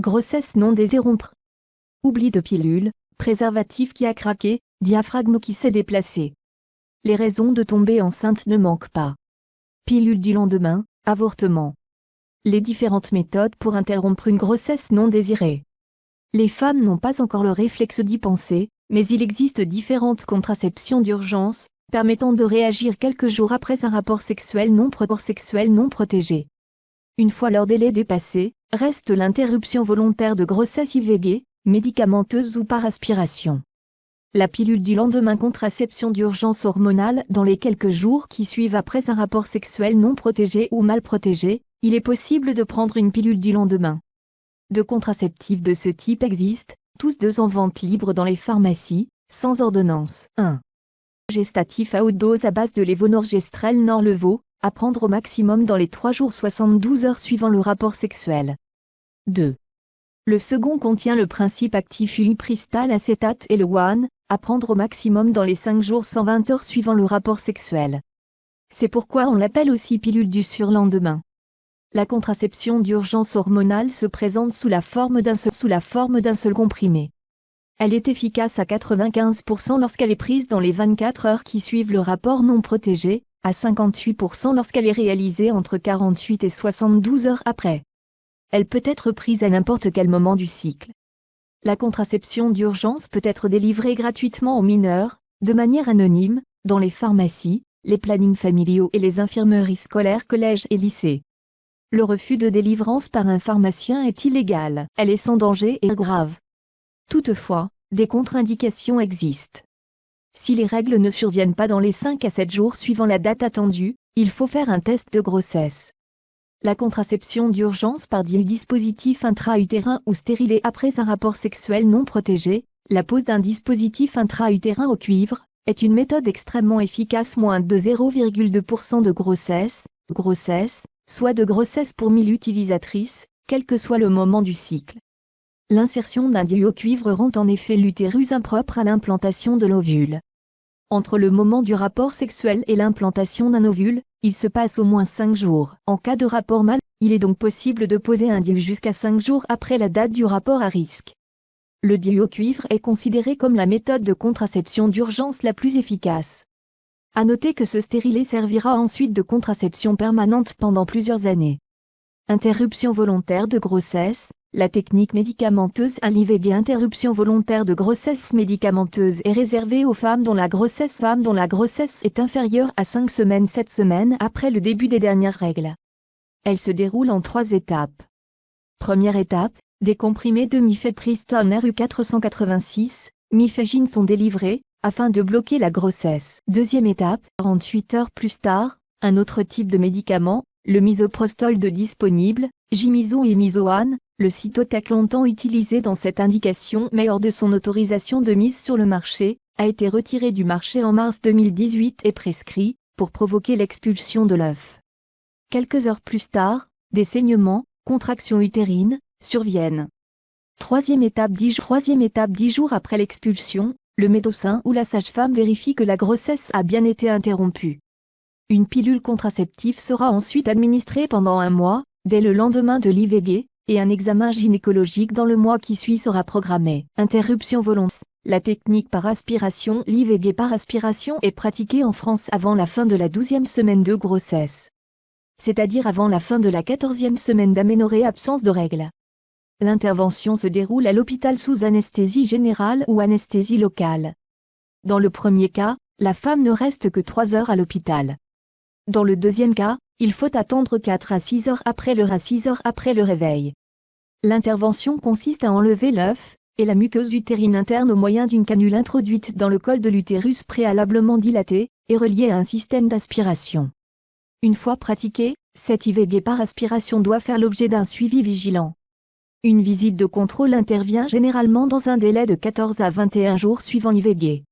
Grossesse non désirée. Oubli de pilule, préservatif qui a craqué, diaphragme qui s'est déplacé. Les raisons de tomber enceinte ne manquent pas. Pilule du lendemain, avortement. Les différentes méthodes pour interrompre une grossesse non désirée. Les femmes n'ont pas encore le réflexe d'y penser, mais il existe différentes contraceptions d'urgence, permettant de réagir quelques jours après un rapport sexuel non protégé. Une fois leur délai dépassé, reste l'interruption volontaire de grossesse IVG, médicamenteuse ou par aspiration. La pilule du lendemain, contraception d'urgence hormonale. Dans les quelques jours qui suivent après un rapport sexuel non protégé ou mal protégé, il est possible de prendre une pilule du lendemain. Deux contraceptifs de ce type existent, tous deux en vente libre dans les pharmacies, sans ordonnance. 1. Gestatif à haute dose à base de lévonorgestrel Norlevo, à prendre au maximum dans les 3 jours 72 heures suivant le rapport sexuel. 2. Le second contient le principe actif ulipristal acétate et le WAN, à prendre au maximum dans les 5 jours 120 heures suivant le rapport sexuel. C'est pourquoi on l'appelle aussi pilule du surlendemain. La contraception d'urgence hormonale se présente sous la forme d'un seul comprimé. Elle est efficace à 95% lorsqu'elle est prise dans les 24 heures qui suivent le rapport non protégé, à 58% lorsqu'elle est réalisée entre 48 et 72 heures après. Elle peut être prise à n'importe quel moment du cycle. La contraception d'urgence peut être délivrée gratuitement aux mineurs, de manière anonyme, dans les pharmacies, les plannings familiaux et les infirmeries scolaires collèges et lycées. Le refus de délivrance par un pharmacien est illégal. Elle est sans danger et grave. Toutefois, des contre-indications existent. Si les règles ne surviennent pas dans les 5 à 7 jours suivant la date attendue, il faut faire un test de grossesse. La contraception d'urgence par dispositif intra-utérin ou stérilé après un rapport sexuel non protégé, la pose d'un dispositif intra-utérin au cuivre, est une méthode extrêmement efficace. Moins de 0,2% de grossesse, soit de grossesse pour 1000 utilisatrices, quel que soit le moment du cycle. L'insertion d'un DIU au cuivre rend en effet l'utérus impropre à l'implantation de l'ovule. Entre le moment du rapport sexuel et l'implantation d'un ovule, il se passe au moins 5 jours. En cas de rapport mâle, il est donc possible de poser un DIU jusqu'à 5 jours après la date du rapport à risque. Le DIU au cuivre est considéré comme la méthode de contraception d'urgence la plus efficace. À noter que ce stérilet servira ensuite de contraception permanente pendant plusieurs années. Interruption volontaire de grossesse. La technique médicamenteuse à l'IVG. Interruption volontaire de grossesse médicamenteuse est réservée aux femmes dont la grossesse est inférieure à 5 semaines 7 semaines après le début des dernières règles. Elle se déroule en 3 étapes. Première étape, des comprimés de mifepristone RU 486, mifegine sont délivrés, afin de bloquer la grossesse. Deuxième étape, 48 heures plus tard, un autre type de médicament, le misoprostol de disponible, Jimiso et Misoane, le cytotec longtemps utilisé dans cette indication mais hors de son autorisation de mise sur le marché, a été retiré du marché en mars 2018 et prescrit, pour provoquer l'expulsion de l'œuf. Quelques heures plus tard, des saignements, contractions utérines, surviennent. Troisième étape 10 jours après l'expulsion, le médecin ou la sage-femme vérifie que la grossesse a bien été interrompue. Une pilule contraceptive sera ensuite administrée pendant 1 mois, dès le lendemain de l'IVG, et un examen gynécologique dans le mois qui suit sera programmé. Interruption volontaire. La technique par aspiration. L'IVG par aspiration est pratiquée en France avant la fin de la 12e semaine de grossesse. C'est-à-dire avant la fin de la 14e semaine d'aménorrhée absence de règles. L'intervention se déroule à l'hôpital sous anesthésie générale ou anesthésie locale. Dans le premier cas, la femme ne reste que 3 heures à l'hôpital. Dans le deuxième cas, il faut attendre 4 à 6 heures après le réveil. L'intervention consiste à enlever l'œuf et la muqueuse utérine interne au moyen d'une canule introduite dans le col de l'utérus préalablement dilaté et reliée à un système d'aspiration. Une fois pratiquée, cette IVG par aspiration doit faire l'objet d'un suivi vigilant. Une visite de contrôle intervient généralement dans un délai de 14 à 21 jours suivant l'IVG.